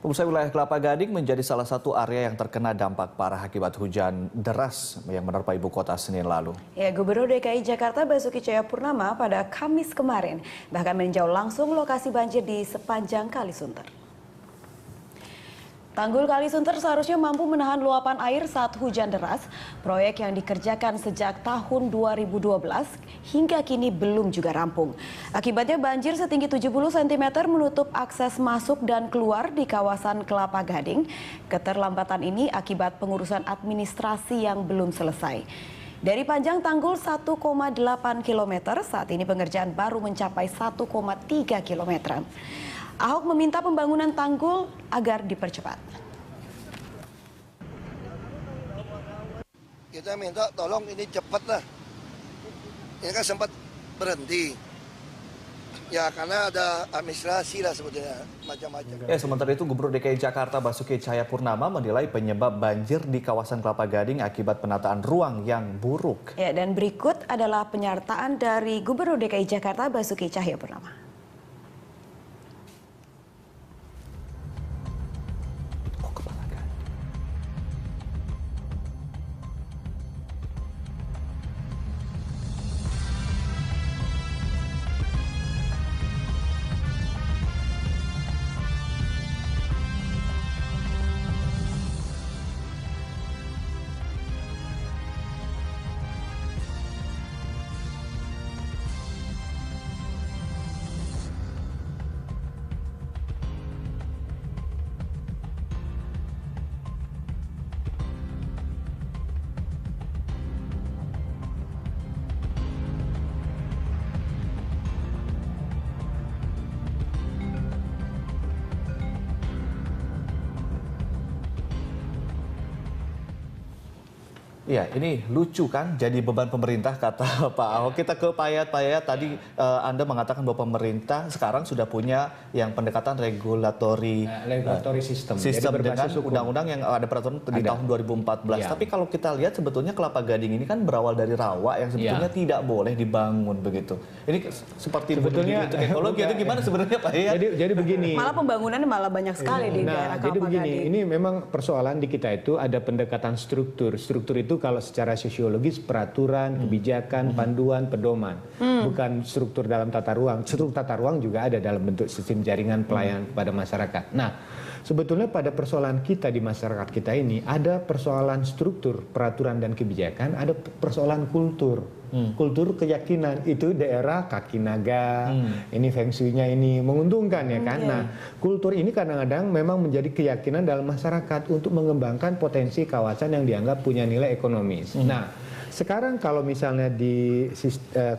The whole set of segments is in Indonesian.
Pemirsa, wilayah Kelapa Gading menjadi salah satu area yang terkena dampak parah akibat hujan deras yang menerpa ibu kota Senin lalu. Ya, Gubernur DKI Jakarta Basuki Cahayapurnama pada Kamis kemarin bahkan meninjau langsung lokasi banjir di sepanjang Kali Sunter. Tanggul Kali Sunter seharusnya mampu menahan luapan air saat hujan deras. Proyek yang dikerjakan sejak tahun 2012 hingga kini belum juga rampung. Akibatnya banjir setinggi 70 cm menutup akses masuk dan keluar di kawasan Kelapa Gading. Keterlambatan ini akibat pengurusan administrasi yang belum selesai. Dari panjang tanggul 1,8 km, saat ini pengerjaan baru mencapai 1,3 km. Ahok meminta pembangunan tanggul agar dipercepat. Kita minta tolong ini cepat lah. Ini kan sempat berhenti. Ya karena ada administrasi lah sebetulnya macam-macam. Sementara itu Gubernur DKI Jakarta Basuki Cahayapurnama menilai penyebab banjir di kawasan Kelapa Gading akibat penataan ruang yang buruk. Ya, dan berikut adalah penyertaan dari Gubernur DKI Jakarta Basuki Cahayapurnama. Ya, ini lucu kan jadi beban pemerintah kata Pak Ahok. Kita ke Pak Yayat. Tadi Anda mengatakan bahwa pemerintah sekarang sudah punya yang pendekatan regulatory sistem dengan undang-undang yang ada peraturan di tahun 2014. Ya. Tapi kalau kita lihat sebetulnya Kelapa Gading ini kan berawal dari rawa yang sebetulnya tidak boleh dibangun begitu. Ini seperti sebetulnya teknologi itu gimana sebenarnya Pak Yayat? Jadi begini. Malah pembangunannya malah banyak sekali di daerah Kelapa Jadi begini, Gading. ini memang persoalan di kita itu ada pendekatan struktur. Struktur itu kalau secara sosiologis peraturan, kebijakan, panduan, pedoman. Bukan struktur dalam tata ruang. Struktur tata ruang juga ada dalam bentuk sistem jaringan pelayanan kepada masyarakat. Nah, sebetulnya pada persoalan kita di masyarakat kita ini ada persoalan struktur, peraturan dan kebijakan, ada persoalan kultur. Kultur keyakinan itu daerah kaki naga, ini feng shui-nya ini menguntungkan ya kan. Nah, kultur ini kadang-kadang memang menjadi keyakinan dalam masyarakat untuk mengembangkan potensi kawasan yang dianggap punya nilai ekonomis. Nah, sekarang kalau misalnya di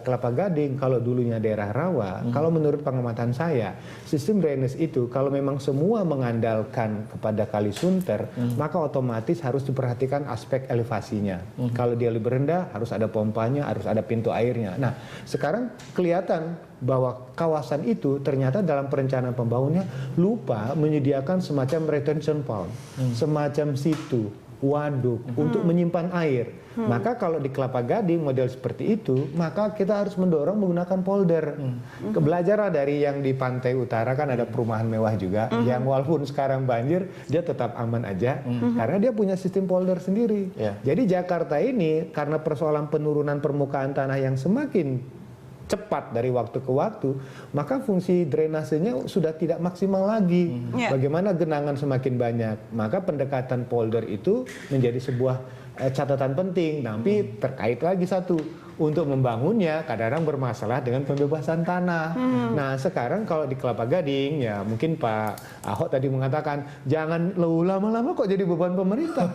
Kelapa Gading, kalau dulunya daerah rawa, kalau menurut pengamatan saya, sistem drainase itu kalau memang semua mengandalkan kepada Kali Sunter, maka otomatis harus diperhatikan aspek elevasinya. Kalau dia lebih rendah, harus ada pompanya, harus ada pintu airnya. Nah, sekarang kelihatan bahwa kawasan itu ternyata dalam perencanaan pembangunannya lupa menyediakan semacam retention pond, semacam situ, waduk untuk menyimpan air. Maka kalau di Kelapa Gading model seperti itu, maka kita harus mendorong menggunakan polder. Belajar dari yang di pantai utara kan ada perumahan mewah juga, yang walaupun sekarang banjir dia tetap aman aja karena dia punya sistem polder sendiri. Jadi Jakarta ini karena persoalan penurunan permukaan tanah yang semakin cepat dari waktu ke waktu, maka fungsi drainasenya sudah tidak maksimal lagi. Bagaimana genangan semakin banyak, maka pendekatan polder itu menjadi sebuah catatan penting. Tapi terkait lagi satu, untuk membangunnya kadang-kadang bermasalah dengan pembebasan tanah. Nah, sekarang kalau di Kelapa Gading, ya mungkin Pak Ahok tadi mengatakan jangan lama-lama kok jadi beban pemerintah.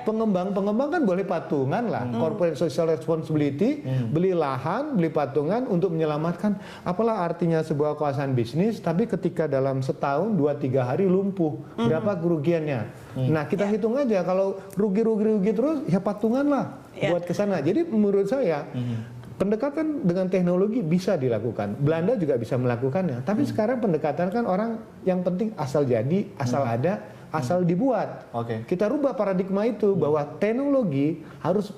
Pengembang-pengembang kan boleh patungan lah, corporate social responsibility, beli lahan, beli patungan untuk menyelamatkan. Apalah artinya sebuah kawasan bisnis, tapi ketika dalam setahun 2-3 hari lumpuh, berapa kerugiannya? Nah, kita hitung aja kalau rugi terus, ya patungan lah buat ke sana. Jadi menurut saya pendekatan dengan teknologi bisa dilakukan. Belanda juga bisa melakukannya. Tapi sekarang pendekatan kan orang yang penting asal jadi, asal ada, asal dibuat. Oke. Kita rubah paradigma itu bahwa teknologi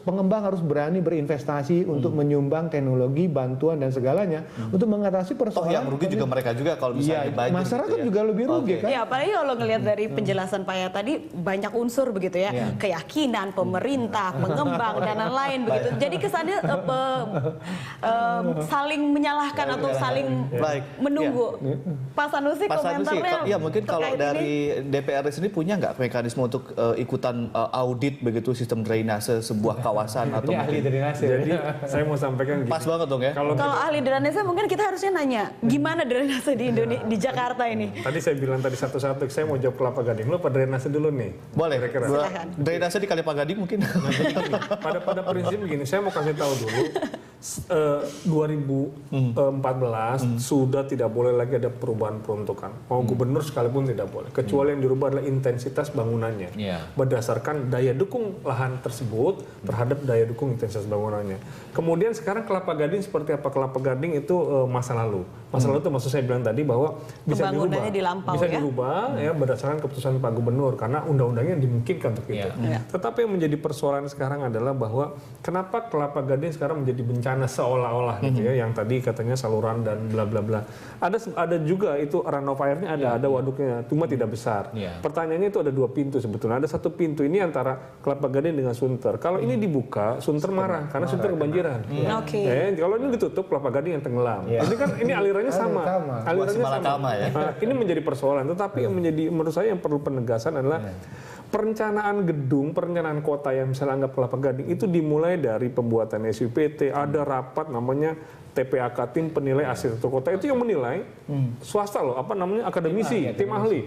pengembang harus berani berinvestasi untuk menyumbang teknologi, bantuan dan segalanya untuk mengatasi Toh persoalan. yang rugi juga mereka juga kalau misalnya Iya, banjir masyarakat gitu ya. juga lebih rugi Oke. kan. Ya, apalagi kalau ngelihat dari penjelasan Pak Yaya tadi banyak unsur begitu ya, Iya. keyakinan pemerintah, pengembang dan lain-lain begitu. Jadi kesannya saling menyalahkan atau saling Baik. menunggu. Pak Sanusi Pak Sanusi, komentarnya. ya mungkin kalau terkait dari ini. DPR sendiri punya nggak mekanisme untuk ikutan audit begitu sistem drainase sebuah kawasan atau Ini ahli drainase. Jadi saya mau sampaikan gini. pas banget dong ya. Kalau Kalau ahli drainase mungkin kita harusnya nanya gimana drainase di Indonesia, di Jakarta ini. tadi saya bilang tadi satu-satu, saya mau jawab Kelapa Gading. Lu apa drainase dulu nih? Boleh. Kira-kira. Silakan. Drainase di Kalipagading mungkin. Pada prinsip begini, saya mau kasih tahu dulu. 2014 sudah tidak boleh lagi ada perubahan peruntukan. Mau gubernur sekalipun tidak boleh. Kecuali yang dirubah adalah intensitas bangunannya. Iya. Berdasarkan daya dukung lahan tersebut terhadap daya dukung intensitas bangunannya. Kemudian sekarang Kelapa Gading seperti apa? Kelapa Gading itu masa lalu. Masa lalu itu maksud saya bilang tadi bahwa bisa dirubah. Pembangunannya dilampau Bisa ya. dirubah ya berdasarkan keputusan Pak Gubernur karena undang-undangnya dimungkinkan untuk itu. Iya. Tetapi yang menjadi persoalan sekarang adalah bahwa kenapa Kelapa Gading sekarang menjadi bencana seolah-olah gitu ya, yang tadi katanya saluran dan bla bla bla. Ada juga itu runoff airnya ada waduknya, cuma tidak besar. Iya. Pertanyaannya itu ada dua pintu sebetulnya. Ada satu pintu ini antara Kelapa Gading dengan Sunter. Kalau ini dibuka, Sunter marah karena Sunter kebanjiran. Oke. Kalau ini ditutup, Kelapa Gading yang tenggelam. Ini kan ini alirannya sama. Sama. Alirannya Buah Simalakama ya. Nah, ini menjadi persoalan. Tetapi yang menjadi menurut saya yang perlu penegasan adalah perencanaan gedung, perencanaan kota yang misalnya anggap Kelapa Gading itu dimulai dari pembuatan SUPT, ada rapat namanya TPAK, tim penilai arsitektur kota, itu yang menilai swasta loh, apa namanya, akademisi, tim ahli,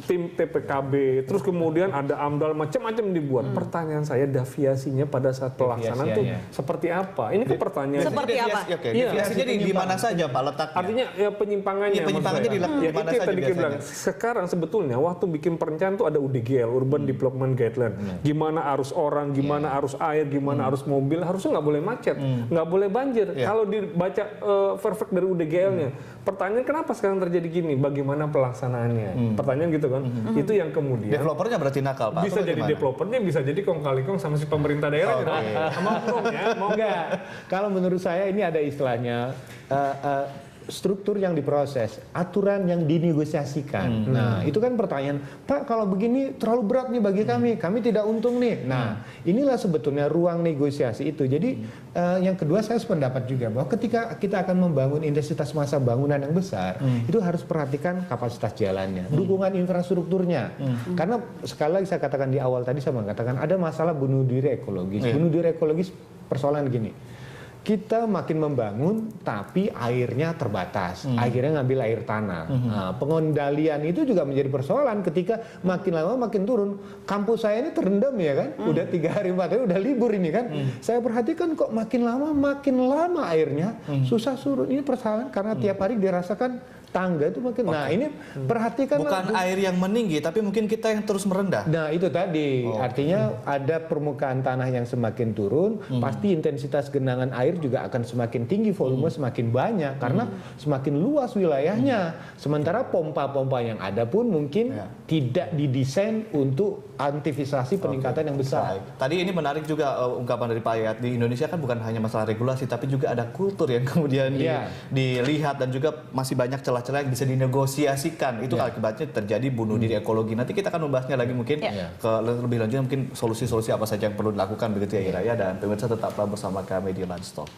tim TPKB, terus kemudian ada AMDAL, macam-macam dibuat. Pertanyaan saya, deviasinya pada saat pelaksanaan tuh seperti apa? Ini kan pertanyaan. Seperti apa? Oke, Iya. deviasinya di mana saja Pak letaknya? Artinya ya penyimpangannya. Iya, penyimpangannya maksud saya. di Ya, mana itu yang saja tadi kita biasanya? bilang. Sekarang sebetulnya waktu bikin perencanaan tuh ada UDGL, Urban Development Guideline. Gimana arus orang, gimana arus air, gimana arus mobil, harusnya nggak boleh macet, nggak boleh banjir. Iya. Kalau dibaca perfect dari UDGL-nya, pertanyaan kenapa sekarang terjadi gini? Bagaimana pelaksanaannya? Pertanyaan gitu kan? Itu yang kemudian Developernya berarti nakal Pak? bisa atau jadi bagaimana? developernya, bisa jadi kong kali kong sama si pemerintah daerah gitu. Sama oknum ya, mau Enggak. Kalau menurut saya ini ada istilahnya struktur yang diproses, aturan yang dinegosiasikan. Nah, itu kan pertanyaan, Pak, kalau begini terlalu berat nih bagi kami tidak untung nih. Nah, inilah sebetulnya ruang negosiasi itu. Jadi yang kedua saya sependapat juga bahwa ketika kita akan membangun intensitas massa bangunan yang besar, itu harus perhatikan kapasitas jalannya, dukungan infrastrukturnya. Karena sekali lagi saya katakan di awal tadi saya mengatakan ada masalah bunuh diri ekologis. Bunuh diri ekologis persoalan gini. Kita makin membangun, tapi airnya terbatas. Akhirnya ngambil air tanah. Nah, pengendalian itu juga menjadi persoalan ketika makin lama makin turun. Kampus saya ini terendam ya kan, udah 3 hari 4 hari udah libur ini kan. Saya perhatikan kok makin lama airnya susah surut. Ini persoalan karena tiap hari dirasakan tangga itu makin. Nah ini perhatikan. Bukan air yang meninggi, tapi mungkin kita yang terus merendah. Nah itu tadi, artinya ada permukaan tanah yang semakin turun, pasti intensitas genangan air juga akan semakin tinggi, volume semakin banyak, karena semakin luas wilayahnya. Sementara pompa-pompa yang ada pun mungkin tidak didesain untuk antisipasi peningkatan yang besar. Baik. Tadi ini menarik juga ungkapan dari Pak Yayat, di Indonesia kan bukan hanya masalah regulasi, tapi juga ada kultur yang kemudian dilihat dan juga masih banyak celah-celah yang bisa dinegosiasikan. Itu akibatnya terjadi bunuh diri ekologi. Nanti kita akan membahasnya lagi mungkin ke lebih lanjut, mungkin solusi-solusi apa saja yang perlu dilakukan begitu ya Iraya, dan pemirsa tetaplah bersama kami di Lunch Talk.